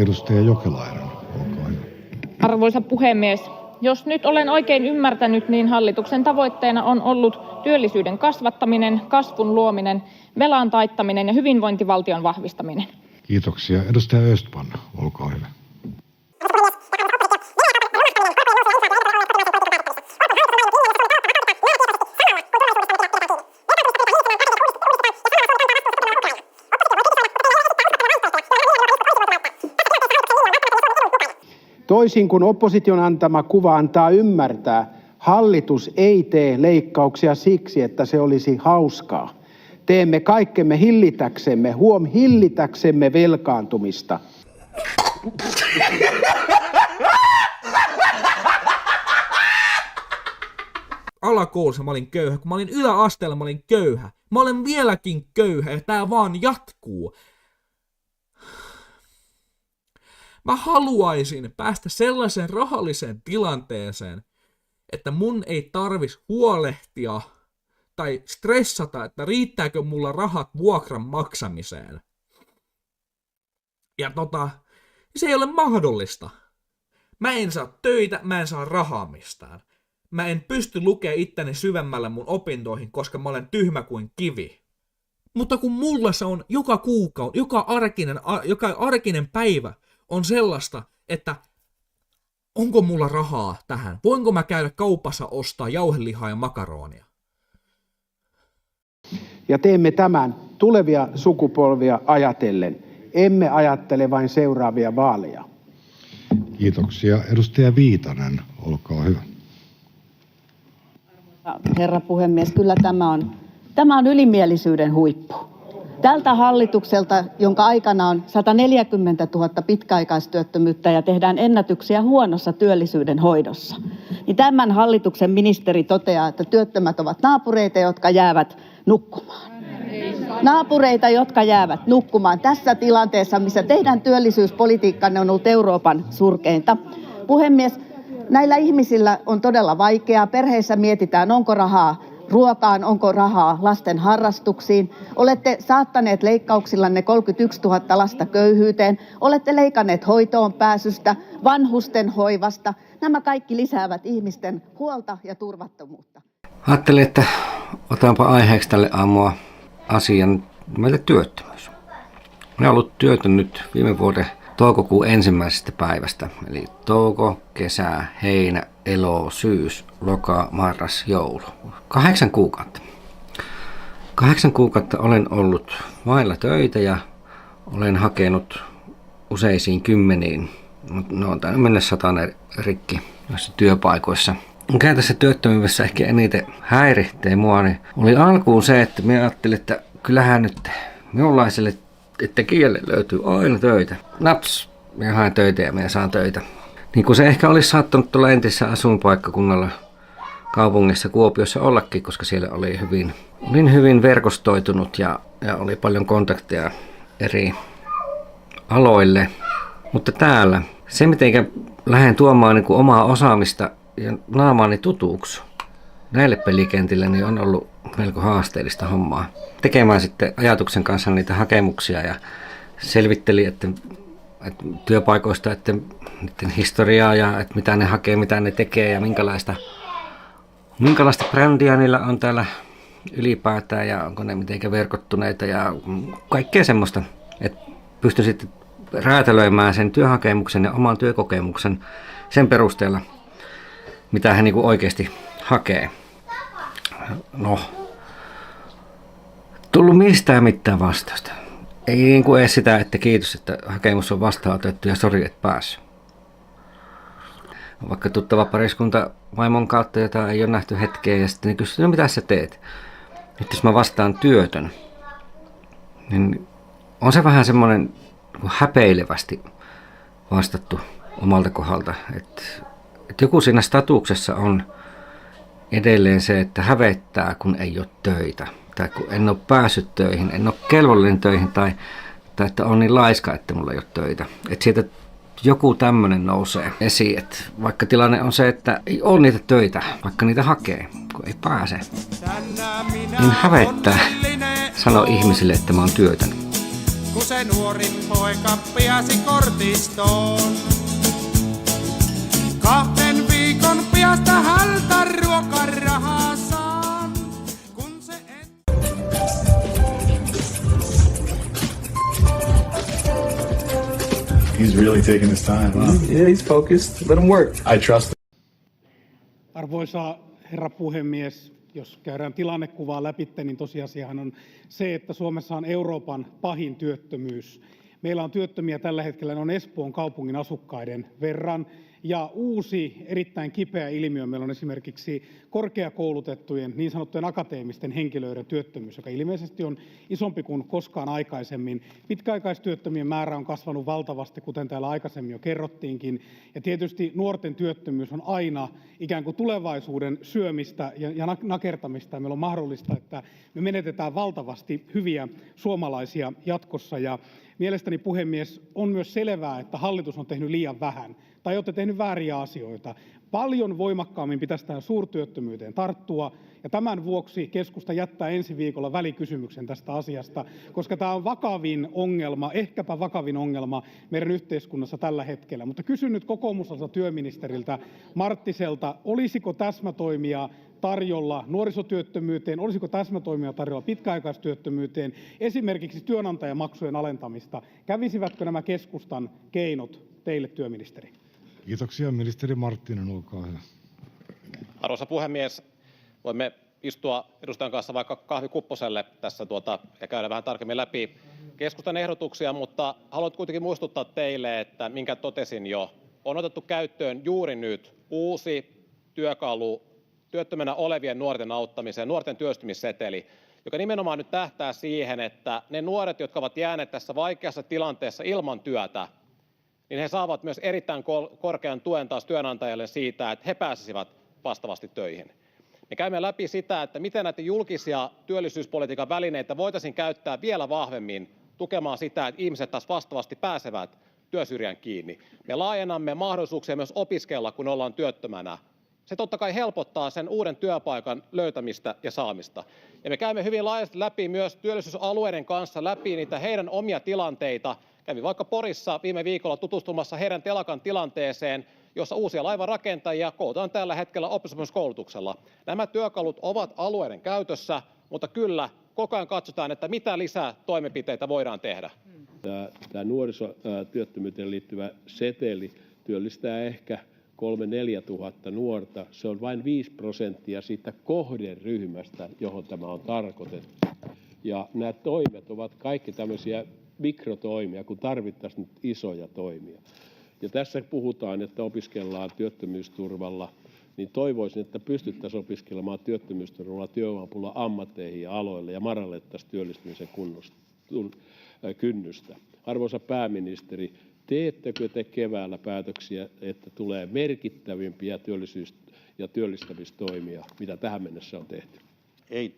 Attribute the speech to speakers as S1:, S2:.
S1: Edustaja Jokelainen, olkaa hyvä.
S2: Arvoisa puhemies, jos nyt olen oikein ymmärtänyt, niin hallituksen tavoitteena on ollut työllisyyden kasvattaminen, kasvun luominen, velan taittaminen ja hyvinvointivaltion vahvistaminen.
S1: Kiitoksia. Edustaja Östman, olkaa hyvä.
S3: Toisin kuin opposition antama kuva antaa ymmärtää, hallitus ei tee leikkauksia siksi, että se olisi hauskaa. Teemme kaikkemme hillitäksemme velkaantumista.
S4: Alakoulussa mä olin köyhä, kun mä olin yläasteella mä olin köyhä. Mä olen vieläkin köyhä ja tää vaan jatkuu. Mä haluaisin päästä sellaiseen rahalliseen tilanteeseen, että mun ei tarvis huolehtia tai stressata, että riittääkö mulla rahat vuokran maksamiseen. Ja se ei ole mahdollista. Mä en saa töitä, mä en saa rahaa mistään. Mä en pysty lukemaan itteni syvemmälle mun opintoihin, koska mä olen tyhmä kuin kivi. Mutta kun mulla se on joka kuukausi, joka arkinen päivä on sellaista, että onko mulla rahaa tähän? Voinko mä käydä kaupassa ostaa jauhelihaa ja makaronia?
S3: Ja teemme tämän tulevia sukupolvia ajatellen. Emme ajattele vain seuraavia vaaleja.
S1: Kiitoksia. Edustaja Viitanen, olkaa hyvä.
S5: Herra puhemies, kyllä tämä on ylimielisyyden huippu. Tältä hallitukselta, jonka aikana on 140 000 pitkäaikaistyöttömyyttä ja tehdään ennätyksiä huonossa työllisyyden hoidossa, niin tämän hallituksen ministeri toteaa, että työttömät ovat naapureita, jotka jäävät nukkumaan. Naapureita, jotka jäävät nukkumaan tässä tilanteessa, missä teidän työllisyyspolitiikkanne on ollut Euroopan surkeinta. Puhemies, näillä ihmisillä on todella vaikeaa. Perheissä mietitään, onko rahaa ruokaan, onko rahaa lasten harrastuksiin. Olette saattaneet leikkauksillanne 31 000 lasta köyhyyteen. Olette leikanneet hoitoon pääsystä, vanhusten hoivasta. Nämä kaikki lisäävät ihmisten huolta ja turvattomuutta.
S6: Ajattelin, että otanpa aiheeksi tälle aamua asian meille työttömyys. Minä olen ollut työtön nyt viime vuoden toukokuun 1. päivästä. Eli touko, kesä, heinä, elo, syys, loka, marras, joulu. 8 kuukautta. 8 kuukautta olen ollut vailla töitä ja olen hakenut useisiin kymmeniin, no on tainnut mennä 100 rikki noissa työpaikoissa. Mikä tässä työttömyydessä ehkä eniten häiritsee mua, niin oli alkuun se, että minä ajattelin, että kyllähän nyt minunlaiselle tekijälle löytyy aina töitä. Naps, minä haen töitä ja minä saan töitä. Niin kuin se ehkä olisi saattanut tuolla entisessä asuinpaikkakunnalla kaupungissa Kuopiossa ollakin, koska siellä oli hyvin verkostoitunut ja oli paljon kontakteja eri aloille. Mutta täällä se, miten lähden tuomaan niin kuin omaa osaamista ja naamaani tutuuksi näille pelikentille, niin on ollut melko haasteellista hommaa. Tekemään sitten ajatuksen kanssa niitä hakemuksia ja selvitteli, että työpaikoista, että niiden historiaa ja että mitä ne hakee, mitä ne tekee ja minkälaista brändiä niillä on täällä ylipäätään ja onko ne mitenkä verkottuneita ja kaikkea semmoista, että pystyn sitten räätälöimään sen työhakemuksen ja oman työkokemuksen sen perusteella, mitä hän niinku oikeasti hakee. No, tullut mistään mitään vastausta. Ei niinku edes sitä, että kiitos, että hakemus on vastaanotettu ja sori, et päässyt. Vaikka tuttava pariskunta vaimon kautta, jota ei ole nähty hetkeä, ja sitten ne kysyy, no mitä sä teet? Nyt jos mä vastaan työtön, niin on se vähän semmoinen häpeilevästi vastattu omalta kohdalta. Että joku siinä statuksessa on edelleen se, että hävettää, kun ei ole töitä. Tai kun en ole päässyt töihin, en ole kelvollinen töihin, tai että on niin laiska, että mulla ei ole töitä. Että siitä joku tämmöinen nousee esiin, että vaikka tilanne on se, että ei ole niitä töitä, vaikka niitä hakee, kun ei pääse, niin hävettää sanoa ihmisille, että mä oon työtön.
S7: kun se nuori poika pääsi kortistoon. 2 viikon päästä häneltä ruokarahaa saan, kun se
S8: He's really taking his time, huh?
S9: Yeah, he's focused. Let him work.
S8: I trust
S10: Arvoisa herra puhemies, jos käydään tilannekuvaa läpi, niin tosiasiahan on se, että Suomessa on Euroopan pahin työttömyys. Meillä on työttömiä tällä hetkellä noin Espoon kaupungin asukkaiden verran. Ja uusi erittäin kipeä ilmiö meillä on esimerkiksi korkeakoulutettujen niin sanottujen akateemisten henkilöiden työttömyys, joka ilmeisesti on isompi kuin koskaan aikaisemmin. Pitkäaikaistyöttömien määrä on kasvanut valtavasti, kuten täällä aikaisemmin jo kerrottiinkin. Ja tietysti nuorten työttömyys on aina ikään kuin tulevaisuuden syömistä ja nakertamista. Ja meillä on mahdollista, että me menetetään valtavasti hyviä suomalaisia jatkossa. Ja mielestäni, puhemies, on myös selvää, että hallitus on tehnyt liian vähän tai olette tehnyt vääriä asioita. Paljon voimakkaammin pitäisi tähän suurtyöttömyyteen tarttua, ja tämän vuoksi keskusta jättää ensi viikolla välikysymyksen tästä asiasta, koska tämä on vakavin ongelma, ehkäpä vakavin ongelma meidän yhteiskunnassa tällä hetkellä. Mutta kysyn nyt kokoomuslaiselta työministeriltä Marttiselta, olisiko täsmätoimia tarjolla nuorisotyöttömyyteen, olisiko täsmätoimia tarjolla pitkäaikaistyöttömyyteen, esimerkiksi työnantajamaksujen alentamista? Kävisivätkö nämä keskustan keinot teille, työministeri?
S1: Kiitoksia. Ministeri Marttinen, olkaa hyvä.
S11: Arvoisa puhemies, voimme istua edustajan kanssa vaikka kahvikupposelle tässä ja käydä vähän tarkemmin läpi keskustan ehdotuksia, mutta haluan kuitenkin muistuttaa teille, että minkä totesin jo, on otettu käyttöön juuri nyt uusi työkalu työttömänä olevien nuorten auttamiseen, nuorten työllistymisseteli, joka nimenomaan nyt tähtää siihen, että ne nuoret, jotka ovat jääneet tässä vaikeassa tilanteessa ilman työtä, niin he saavat myös erittäin korkean tuen taas työnantajalle siitä, että he pääsisivät vastaavasti töihin. Me käymme läpi sitä, että miten näitä julkisia työllisyyspolitiikan välineitä voitaisiin käyttää vielä vahvemmin tukemaan sitä, että ihmiset taas vastaavasti pääsevät työsyrjään kiinni. Me laajennamme mahdollisuuksia myös opiskella, kun ollaan työttömänä. Se totta kai helpottaa sen uuden työpaikan löytämistä ja saamista. Ja me käymme hyvin laajasti läpi myös työllisyysalueiden kanssa läpi niitä heidän omia tilanteita. Kävin vaikka Porissa viime viikolla tutustumassa heidän telakan tilanteeseen, jossa uusia laivanrakentajia koulutetaan tällä hetkellä oppisopimuskoulutuksella. Nämä työkalut ovat alueiden käytössä, mutta kyllä koko ajan katsotaan, että mitä lisää toimenpiteitä voidaan tehdä.
S12: Tämä nuorisotyöttömyyteen liittyvä seteli työllistää ehkä 3 000–4 000 nuorta. Se on vain 5% siitä kohderyhmästä, johon tämä on tarkoitettu. Ja nämä toimet ovat kaikki tämmöisiä mikrotoimia, kun tarvittaisiin nyt isoja toimia. Ja tässä puhutaan, että opiskellaan työttömyysturvalla, niin toivoisin, että pystyttäisiin opiskelemaan työttömyysturvalla työvoimapula ammatteihin ja aloille ja madallettaisiin työllistymisen kynnystä. Arvoisa pääministeri, teettekö te keväällä päätöksiä, että tulee merkittävimpiä työllisyys- ja työllistämistoimia, mitä tähän mennessä on tehty?
S13: Ei